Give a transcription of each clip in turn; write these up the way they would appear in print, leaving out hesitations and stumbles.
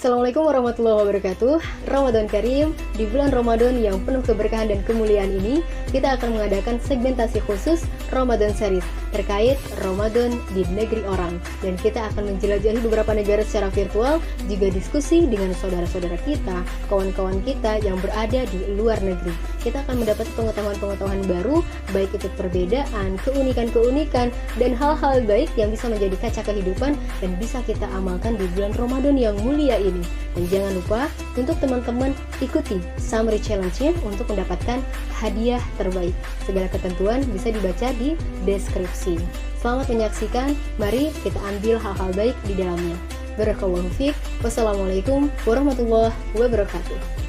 Assalamualaikum warahmatullahi wabarakatuh. Ramadan Karim. Di bulan Ramadan yang penuh keberkahan dan kemuliaan ini, kita akan mengadakan segmentasi khusus Ramadan Series terkait Ramadan di negeri orang. Dan kita akan menjelajahi beberapa negara secara virtual, juga diskusi dengan saudara-saudara kita, kawan-kawan kita yang berada di luar negeri. Kita akan mendapat pengetahuan-pengetahuan baru, baik itu perbedaan, keunikan-keunikan, dan hal-hal baik yang bisa menjadi kaca kehidupan dan bisa kita amalkan di bulan Ramadan yang mulia ini. Dan jangan lupa untuk teman-teman ikuti summary challenge-nya untuk mendapatkan hadiah terbaik. Segala ketentuan bisa dibaca di deskripsi. Selamat menyaksikan, mari kita ambil hal-hal baik di dalamnya. Barakallahu fiik. Wassalamualaikum warahmatullahi wabarakatuh.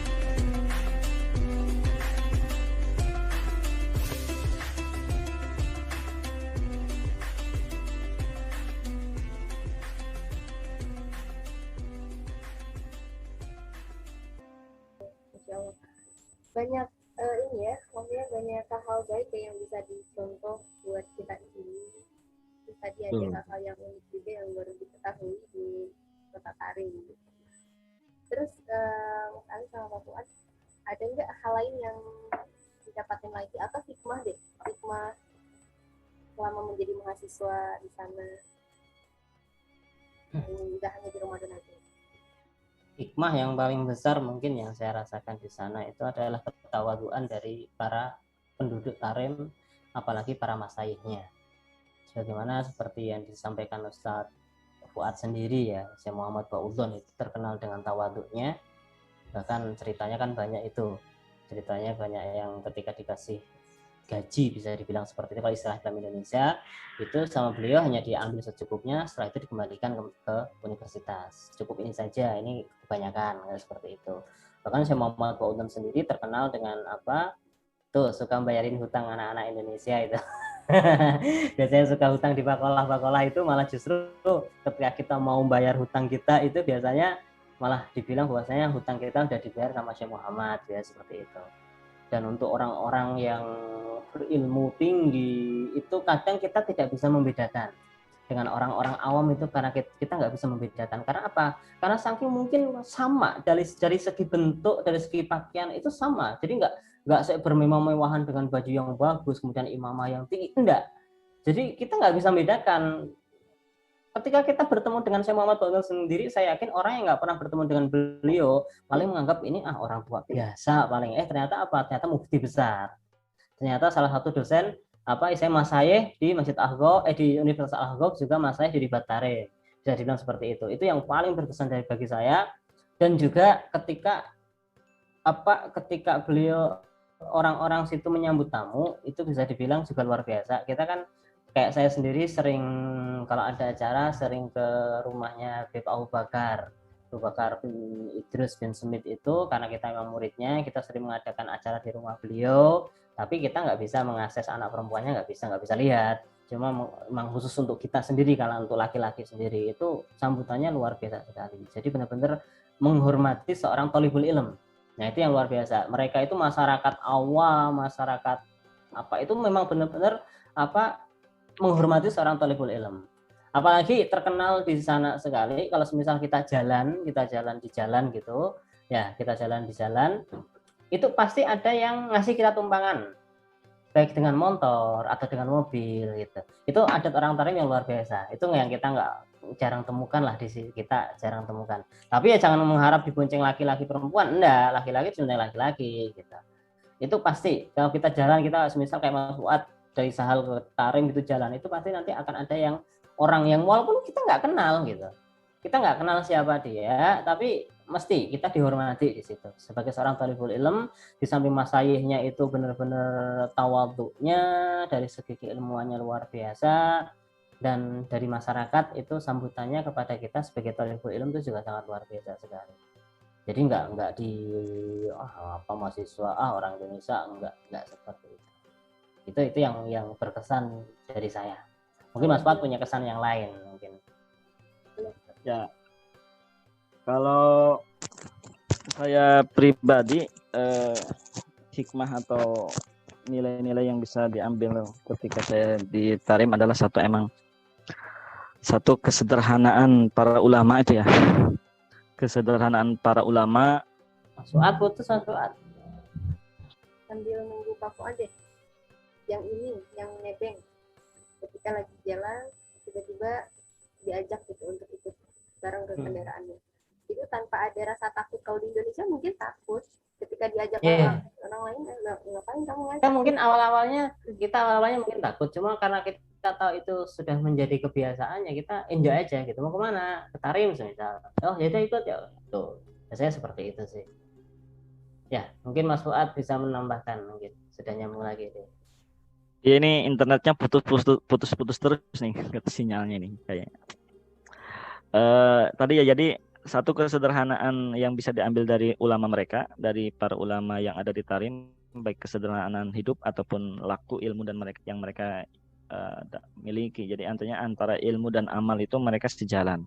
Banyak ini ya, maksudnya banyak hal baik yang bisa dicontoh buat kita di sini. Terus tadi ada hal-hal yang unik juga yang baru diketahui di Kota Tarim. Terus Mas Ali sama Pak Fuad, ada nggak hal lain yang didapatkan lagi atau hikmah selama menjadi mahasiswa di sana? Nggak hanya di Ramadan aja. Hikmah yang paling besar mungkin yang saya rasakan di sana itu adalah ketawaduan dari para penduduk Tarim, apalagi para masyayiknya. Sebagaimana seperti yang disampaikan Ustadz Fuad sendiri ya, Syekh Muhammad Ba'udhon itu terkenal dengan tawaduknya. Bahkan ceritanya kan banyak itu. Ceritanya banyak yang ketika dikasih gaji, bisa dibilang seperti itu kalau istilah dalam Indonesia, itu sama beliau hanya diambil secukupnya, setelah itu dikembalikan ke universitas. Cukup ini saja, ini kebanyakan seperti itu. Bahkan Syekh Muhammad Ba'udhon sendiri terkenal dengan apa? Tuh, suka bayarin hutang anak-anak Indonesia itu. Biasanya suka hutang di bakolah itu malah justru ketika kita mau bayar hutang kita itu biasanya malah dibilang bahwasanya hutang kita sudah dibayar sama Syekh Muhammad, ya seperti itu. Dan untuk orang-orang yang berilmu tinggi itu kadang kita tidak bisa membedakan dengan orang-orang awam itu, karena kita nggak bisa membedakan. Karena apa? Karena saking mungkin sama dari segi bentuk, dari segi pakaian itu sama. Jadi nggak saya bermewah-mewahan dengan baju yang bagus, kemudian imamah yang tinggi, enggak. Jadi kita nggak bisa membedakan. Ketika kita bertemu dengan Syekh Muhammad Ba'udhon sendiri, saya yakin orang yang nggak pernah bertemu dengan beliau paling menganggap ini orang tua biasa paling. Ternyata apa? Ternyata mufti besar. Ternyata salah satu dosen saya masayih di Masjid Ahqaf, di Universitas Ahqaf, juga masayih di Ribat Tarim. Bisa dibilang seperti itu. Itu yang paling berkesan bagi saya. Dan juga ketika beliau orang-orang situ menyambut tamu, itu bisa dibilang juga luar biasa. Kita kan kayak saya sendiri sering kalau ada acara sering ke rumahnya Habib Abu Bakar bin Idrus bin Smith itu, karena kita memang muridnya, kita sering mengadakan acara di rumah beliau, tapi kita nggak bisa mengakses anak perempuannya, nggak bisa lihat, cuma memang khusus untuk kita sendiri. Kalau untuk laki-laki sendiri itu sambutannya luar biasa sekali. Jadi benar-benar menghormati seorang thalibul ilm. Nah itu yang luar biasa. Mereka itu masyarakat awam, masyarakat itu memang benar-benar menghormati seorang thalibul ilm. Apalagi terkenal di sana sekali kalau misal kita jalan di jalan gitu, ya kita jalan di jalan, itu pasti ada yang ngasih kita tumpangan, baik dengan motor atau dengan mobil gitu. Itu adat orang Tarim yang luar biasa. Itu yang kita jarang temukan lah di sini, kita jarang temukan. Tapi ya jangan mengharap dibonceng laki-laki perempuan, enggak, laki-laki cuma laki-laki gitu. Itu pasti kalau kita jalan, kita misal kayak Mas Fuad dari Sahal ke Tarim itu jalan, itu pasti nanti akan ada yang orang yang walaupun kita nggak kenal gitu, kita nggak kenal siapa dia, tapi mesti kita dihormati di situ sebagai seorang thalibul ilm. Di samping masayihnya itu benar-benar tawaduknya, dari segi keilmuannya luar biasa, dan dari masyarakat itu sambutannya kepada kita sebagai thalibul ilm itu juga sangat luar biasa sekali. Jadi nggak di mahasiswa orang Indonesia, nggak seperti itu. Itu yang berkesan dari saya. Mungkin Mas Fuad punya kesan yang lain mungkin. Ya, kalau saya pribadi hikmah atau nilai-nilai yang bisa diambil ketika saya di Tarim adalah satu kesederhanaan para ulama itu ya. kesederhanaan para ulama. Suat putus suat. Sambil nunggu Pak Fuad deh. Yang ini, yang nebeng. Ketika lagi jalan, tiba-tiba diajak gitu untuk ikut bareng ke kendaraannya. Itu tanpa ada rasa takut. Kalau di Indonesia mungkin takut ketika diajak orang lain, ngapain kamu ngajak? Kita mungkin awal-awalnya mungkin takut, cuma karena kita tahu itu sudah menjadi kebiasaan, ya kita enjoy aja gitu. Mau kemana? Ke Tarim misal. Oh ya udah ikut ya. Tuh, biasanya seperti itu sih. Ya, mungkin Mas Fuad bisa menambahkan, mungkin sudah nyambung lagi deh. Ya, ini internetnya putus-putus terus nih sinyalnya nih kayak. Tadi ya, jadi satu kesederhanaan yang bisa diambil dari ulama mereka, dari para ulama yang ada di Tarim, baik kesederhanaan hidup ataupun laku ilmu dan mereka miliki. Jadi artinya antara ilmu dan amal itu mereka sejalan.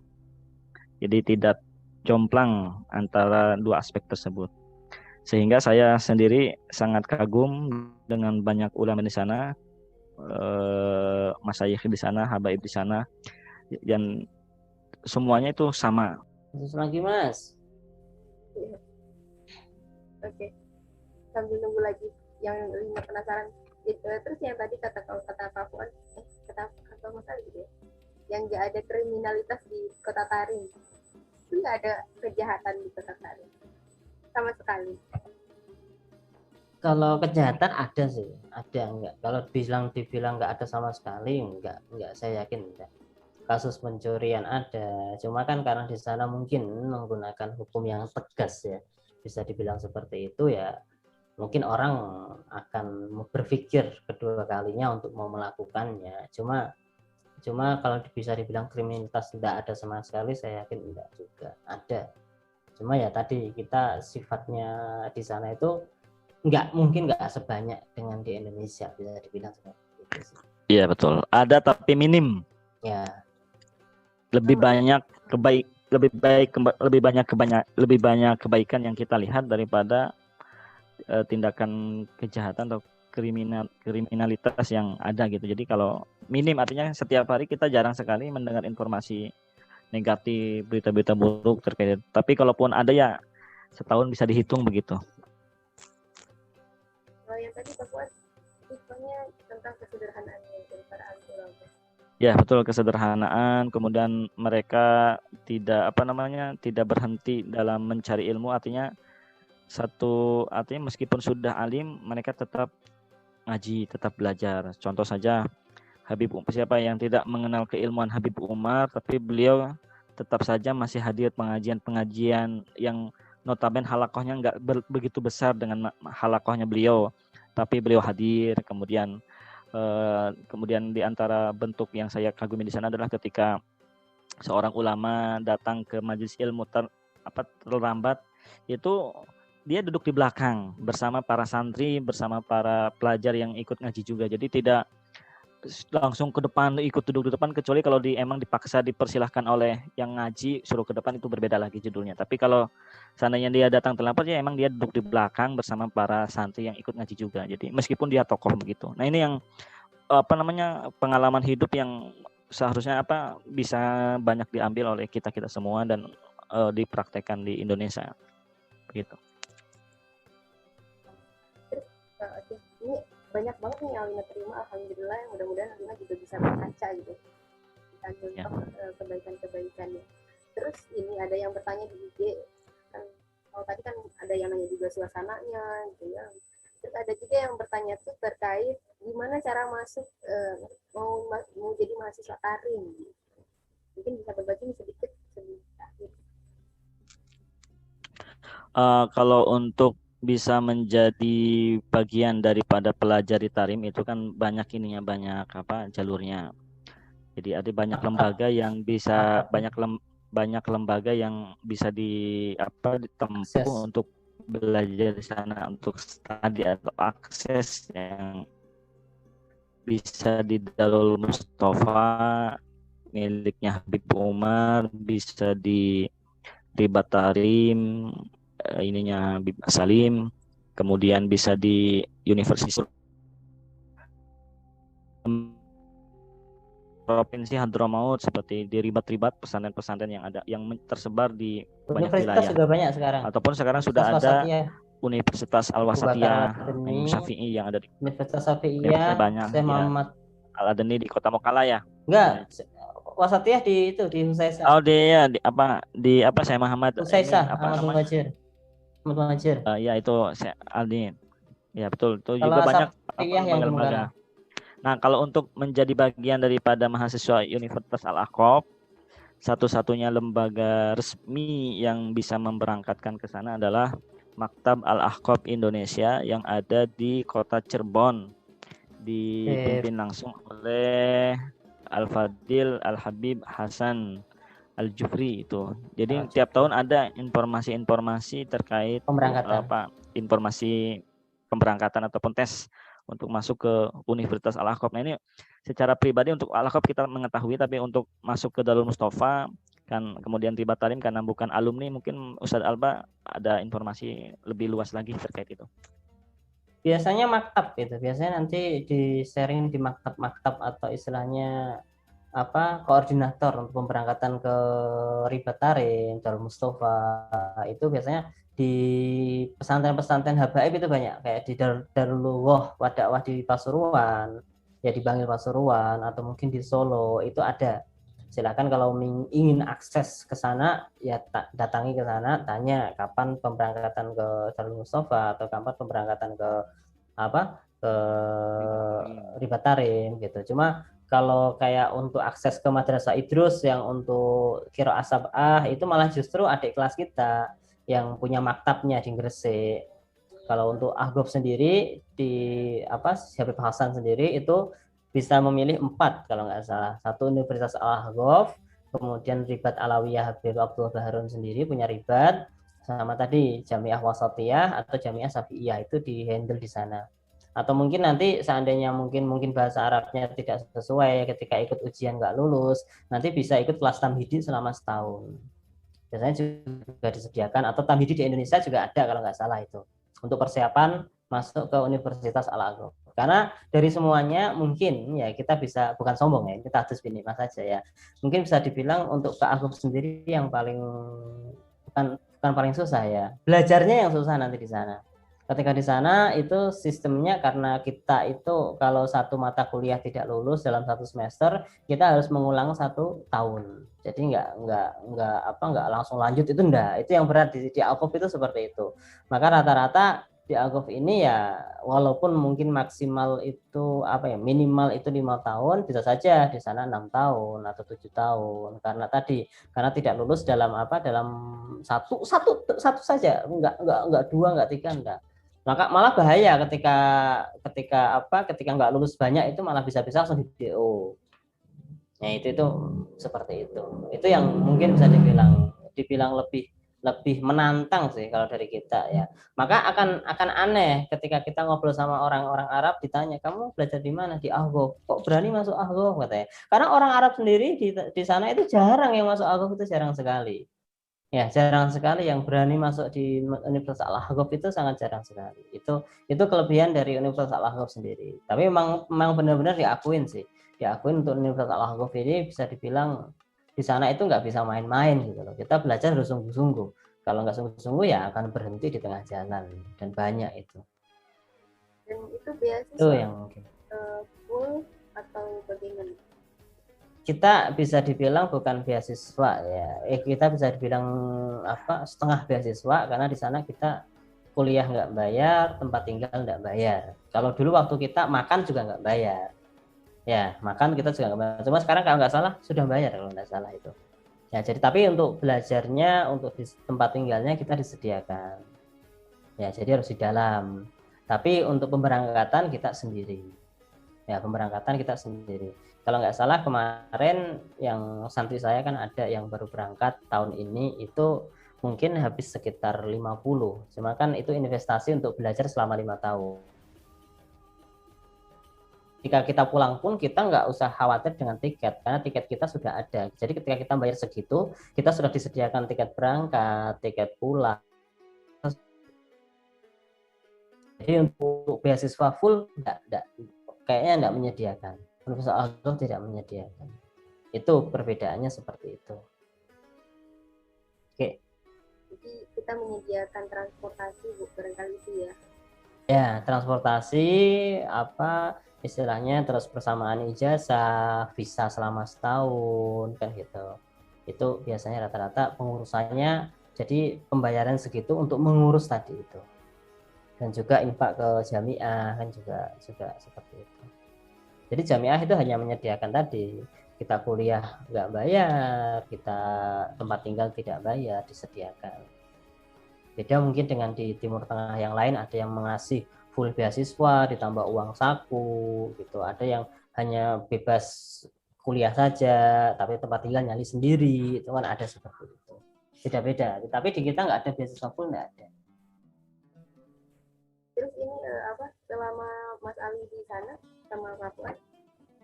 Jadi tidak jomplang antara dua aspek tersebut. Sehingga saya sendiri sangat kagum dengan banyak ulama di sana, masyayikh di sana, habaib di sana, dan semuanya itu sama. Terus lagi Mas. Oke. Sambil nunggu lagi yang 5 penasaran. Terus yang tadi kata Pak Fuad, kata Mas Ali gitu ya, yang nggak ada kriminalitas di Kota Tarim, itu nggak ada kejahatan di Kota Tarim sama sekali. Kalau kejahatan ada sih, ada enggak? Kalau dibilang nggak ada sama sekali, enggak saya yakin enggak. Kasus pencurian ada, cuma kan karena di sana mungkin menggunakan hukum yang tegas ya, bisa dibilang seperti itu ya, mungkin orang akan berpikir kedua kalinya untuk mau melakukannya. Cuma kalau bisa dibilang kriminalitas tidak ada sama sekali, saya yakin enggak juga ada. Cuma ya tadi kita sifatnya di sana itu mungkin nggak sebanyak dengan di Indonesia, bisa dibilang seperti itu sih. Iya betul, ada tapi minim. Ya. Lebih banyak kebaikan yang kita lihat daripada tindakan kejahatan atau kriminalitas yang ada gitu. Jadi kalau minim artinya setiap hari kita jarang sekali mendengar informasi negatif, berita-berita buruk terkait. Tapi kalaupun ada ya setahun bisa dihitung begitu. Kalau yang tadi Pak Fuad, infonya tentang kesederhanaannya dari para ulama. Ya betul, kesederhanaan, kemudian mereka tidak berhenti dalam mencari ilmu, artinya meskipun sudah alim mereka tetap ngaji, tetap belajar. Contoh saja siapa yang tidak mengenal keilmuan Habib Umar, tapi beliau tetap saja masih hadir pengajian yang notabene halakohnya nggak begitu besar dengan halakohnya beliau, tapi beliau hadir. Kemudian di antara bentuk yang saya kagumi di sana adalah ketika seorang ulama datang ke majelis ilmu terlambat, itu dia duduk di belakang bersama para santri, bersama para pelajar yang ikut ngaji juga. Jadi tidak langsung ke depan, ikut duduk di depan, kecuali kalau emang dipaksa dipersilahkan oleh yang ngaji suruh ke depan, itu berbeda lagi judulnya. Tapi kalau seandainya dia datang terlambat, ya emang dia duduk di belakang bersama para santri yang ikut ngaji juga. Jadi meskipun dia tokoh begitu. Nah ini yang pengalaman hidup yang seharusnya bisa banyak diambil oleh kita semua dan dipraktekkan di Indonesia begitu. Ini banyak banget nih yang Alina terima, alhamdulillah. Mudah-mudahan Alina juga bisa berkaca gitu, kita contoh kebaikan-kebaikannya. Terus ini ada yang bertanya di IG kan, kalau tadi kan ada yang nanya juga suasananya gitu ya. Terus ada juga yang bertanya tuh terkait gimana cara masuk mau jadi mahasiswa Tarim. Mungkin bisa berbagi sedikit. Kalau untuk bisa menjadi bagian daripada pelajar di Tarim itu kan banyak jalurnya. Jadi ada banyak lembaga yang bisa banyak lembaga yang bisa ditempuh untuk belajar di sana, untuk studi atau akses yang bisa di Darul Mustafa miliknya Habib Umar, bisa di Batarim Habib Salim, kemudian bisa di Universitas provinsi Hadramaut, seperti di ribat-ribat pesantren-pesantren yang ada yang tersebar di banyak Universitas wilayah. juga banyak sekarang. Ataupun sekarang sudah Universitas ada Wasatiyah, Universitas Abu Bakar Al-Wasatiyah Al-Adani, Imam Syafi'i yang ada di Universitas Universitas Syafi'iyah, banyak Syekh ya. Muhammad. Al-Adani di Kota Mokala ya. Enggak, Wasatiyah di itu di Husaisa. Oh dia di apa saya Muhammad ini Husaisa, apa Ahmad namanya? Muhajir. Ahmad Muhajir. Ya itu saya Aldi. Ya betul. Itu Kalau juga banyak Asapiyah yang di lembaga-lembaga. Mekah. Nah, kalau untuk menjadi bagian daripada mahasiswa Universitas Al-Ahqaf, satu-satunya lembaga resmi yang bisa memberangkatkan ke sana adalah Maktab Al-Ahqaf Indonesia yang ada di Kota Cirebon, dipimpin langsung oleh Al-Fadil Al-Habib Hasan Al-Jufri itu. Jadi tiap tahun ada informasi-informasi terkait pemberangkatan. Informasi pemberangkatan ataupun tes untuk masuk ke Universitas Al-Ahqaf. Nah, ini secara pribadi untuk Al-Ahqaf kita mengetahui, tapi untuk masuk ke Darul Mustafa kan kemudian Ribat Tarim karena bukan alumni, mungkin Ustadz Alba ada informasi lebih luas lagi terkait itu. Biasanya maktab gitu. Biasanya nanti di sharing di maktab-maktab atau istilahnya koordinator untuk pemberangkatan ke Ribat Tarim, Darul Mustafa, itu biasanya di pesantren-pesantren habaib itu banyak, kayak di Darulullah Wadakwah di Pasuruan, ya di Bangil Pasuruan, atau mungkin di Solo itu ada. Silakan kalau ingin akses ke sana ya datangi ke sana, tanya kapan pemberangkatan ke Darul Mustafa atau kapan pemberangkatan ke Ribat Tarim gitu. Cuma kalau kayak untuk akses ke Madrasah Idrus yang untuk Qiraah Sab'ah itu malah justru adik kelas kita yang punya maktabnya di Gresik. Kalau untuk Ahqaf sendiri di Habib Hasan sendiri itu bisa memilih 4 kalau nggak salah. Satu Universitas Al-Ahqaf, kemudian Ribat Alawiyah Habib Abdul Baharun sendiri punya ribat, sama tadi Jamiah Wasatiyah atau Jamiah Syafi'iyah itu di handle di sana. Atau mungkin nanti seandainya mungkin bahasa Arabnya tidak sesuai ketika ikut ujian nggak lulus, nanti bisa ikut kelas tamhidi selama setahun. Biasanya juga disediakan, atau tamhidi di Indonesia juga ada kalau nggak salah itu untuk persiapan masuk ke Universitas Al-Ahqaf. Karena dari semuanya mungkin ya kita bisa, bukan sombong ya, kita harus binimas saja ya, mungkin bisa dibilang untuk ke Ahqaf sendiri yang paling bukan paling susah ya, belajarnya yang susah nanti di sana. Ketika di sana itu sistemnya, karena kita itu kalau satu mata kuliah tidak lulus dalam satu semester, kita harus mengulang 1 tahun. Jadi nggak langsung lanjut, itu enggak. Itu yang berat di Ahqaf itu seperti itu. Maka rata-rata di Ahqaf ini ya walaupun mungkin maksimal itu minimal itu 5 tahun, bisa saja di sana 6 tahun atau 7 tahun karena tidak lulus dalam satu saja, enggak 2, enggak 3, enggak. Maka malah bahaya ketika nggak lulus banyak, itu malah bisa-bisa langsung di DO. Nah itu seperti itu. Itu yang mungkin bisa dibilang lebih menantang sih kalau dari kita ya. Maka akan aneh ketika kita ngobrol sama orang-orang Arab, ditanya kamu belajar di mana? Di Ahqaf. Kok berani masuk Ahqaf katanya? Karena orang Arab sendiri di sana itu jarang yang masuk Ahqaf, itu jarang sekali. Ya, jarang sekali yang berani masuk di Universitas Al-Ahqaf, itu sangat jarang sekali. Itu kelebihan dari Universitas Al-Ahqaf sendiri. Tapi memang benar-benar diakuin untuk Universitas Al-Ahqaf ini bisa dibilang di sana itu nggak bisa main-main gitu loh. Kita belajar harus sungguh-sungguh. Kalau nggak sungguh-sungguh ya akan berhenti di tengah jalan, dan banyak itu. Dan itu beasiswa Itu yang mungkin full atau bagaimana? Kita bisa dibilang bukan beasiswa ya, kita bisa dibilang setengah beasiswa, karena di sana kita kuliah nggak bayar, tempat tinggal nggak bayar. Kalau dulu waktu kita makan juga nggak bayar, ya makan kita juga nggak bayar. Cuma sekarang kalau nggak salah sudah bayar kalau nggak salah itu. Ya jadi tapi untuk belajarnya, untuk di tempat tinggalnya kita disediakan. Ya jadi harus di dalam. Tapi untuk pemberangkatan kita sendiri. Ya pemberangkatan kita sendiri. Kalau nggak salah kemarin yang santri saya kan ada yang baru berangkat tahun ini, itu mungkin habis sekitar 50. Cuma kan itu investasi untuk belajar selama 5 tahun. Jika kita pulang pun kita nggak usah khawatir dengan tiket, karena tiket kita sudah ada. Jadi ketika kita bayar segitu, kita sudah disediakan tiket berangkat, tiket pulang. Jadi untuk beasiswa full kayaknya nggak menyediakan. Profesor Agung tidak menyediakan. Itu perbedaannya seperti itu. Oke. Jadi kita menyediakan transportasi, Bu, barangkali itu ya. Ya, transportasi apa istilahnya, terus persamaan ijazah, visa selama setahun kan gitu. Itu biasanya rata-rata pengurusannya, jadi pembayaran segitu untuk mengurus tadi itu. Dan juga infak ke jamiah kan juga seperti itu. Jadi jamiah itu hanya menyediakan tadi, kita kuliah nggak bayar, kita tempat tinggal tidak bayar, disediakan. Beda mungkin dengan di Timur Tengah yang lain, ada yang mengasih full beasiswa ditambah uang saku gitu, ada yang hanya bebas kuliah saja tapi tempat tinggal nyali sendiri, itu kan ada seperti itu, beda-beda. Tapi di kita nggak ada beasiswa full, nggak ada. Terus ini selama Mas Ali di sana sama Pak Fuad,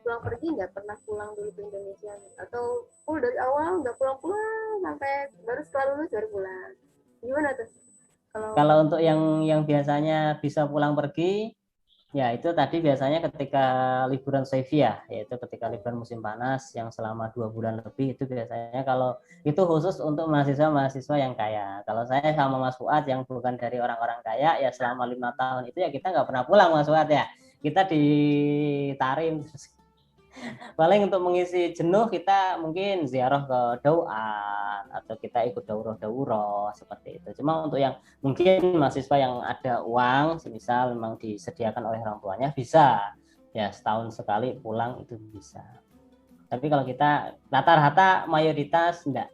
pulang pergi nggak pernah pulang dulu ke Indonesia, atau full dari awal nggak pulang-pulang sampai baru setelah lulus baru pulang, gimana tuh? Kalau untuk yang biasanya bisa pulang pergi, ya itu tadi biasanya ketika liburan Soevia, yaitu ketika liburan musim panas yang selama 2 bulan lebih, itu biasanya kalau itu khusus untuk mahasiswa-mahasiswa yang kaya. Kalau saya sama Mas Fuad yang bukan dari orang-orang kaya, ya selama 5 tahun itu ya kita nggak pernah pulang, Mas Fuad ya. Kita ditarim. Paling untuk mengisi jenuh kita mungkin ziarah ke Dauat atau kita ikut daurah-daurah seperti itu. Cuma untuk yang mungkin mahasiswa yang ada uang, semisal memang disediakan oleh orang tuanya, bisa ya setahun sekali pulang itu bisa. Tapi kalau kita rata-rata mayoritas enggak.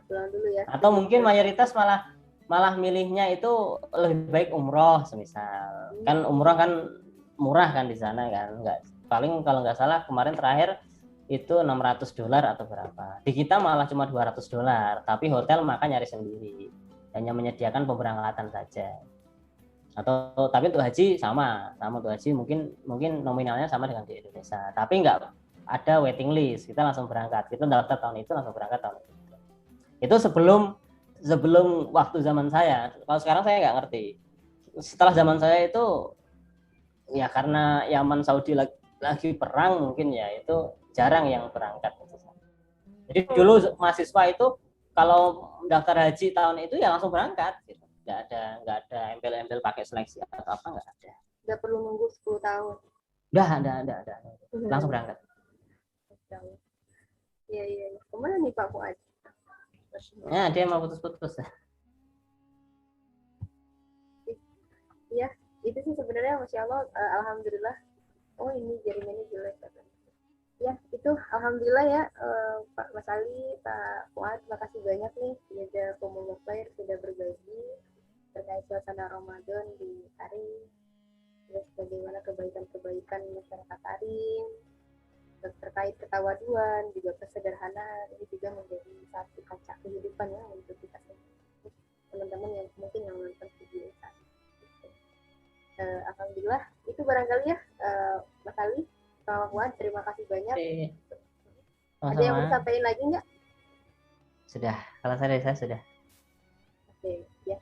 Pulang dulu ya. Atau mungkin mayoritas malah milihnya itu lebih baik umroh semisal. Kan umroh kan murah kan di sana kan, enggak, paling kalau nggak salah kemarin terakhir itu $600 atau berapa. Di kita malah cuma $200, tapi hotel makan nyari sendiri, hanya menyediakan pemberangkatan saja. Atau tapi untuk haji sama untuk haji mungkin nominalnya sama dengan di Indonesia, tapi nggak ada waiting list, kita langsung berangkat, kita daftar tahun itu langsung berangkat tahun itu. Itu sebelum waktu zaman saya. Kalau sekarang saya nggak ngerti. Setelah zaman saya itu ya karena Yaman Saudi lagi perang mungkin ya, itu jarang yang berangkat. Jadi dulu mahasiswa itu kalau daftar haji tahun itu ya langsung berangkat gitu. Nggak ada embel-embel pakai seleksi atau apa, nggak ada. Nggak perlu nunggu 10 tahun. Nggak ada. Langsung berangkat. Iya. Kemana nih Pak Fuad? Ya, dia mau putus-putus. Iya, itu sih sebenarnya Masya Allah, alhamdulillah. Oh ini jaringannya jelek. Ya itu alhamdulillah ya, Pak Mas Ali, Pak Fuad, terima kasih banyak nih sudah komunitas sudah berbagi terkait suasana Ramadan di Tarim, terus bagaimana kebaikan masyarakat Tarim, terkait ketawaduan, juga kesederhanaan, ini juga menjadi satu kaca kehidupan ya untuk kita teman-teman yang mungkin yang nonton video saat ini. Alhamdulillah itu barangkali ya, Mas Ali sama Fuad, terima kasih banyak. Ada yang mau sampaikan lagi nggak? Sudah, kalau saya sudah. Oke, ya.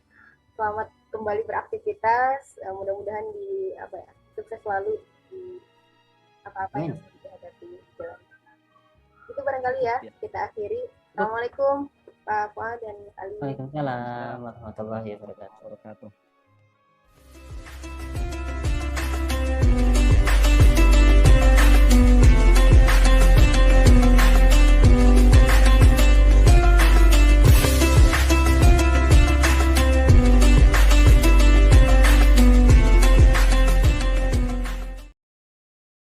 Selamat kembali beraktivitas, mudah-mudahan sukses selalu di apa-apa yang dihadapi. Itu barangkali ya, kita akhiri. Assalamualaikum Pak Fuad dan Ali. Waalaikumsalam warahmatullahi wabarakatuh.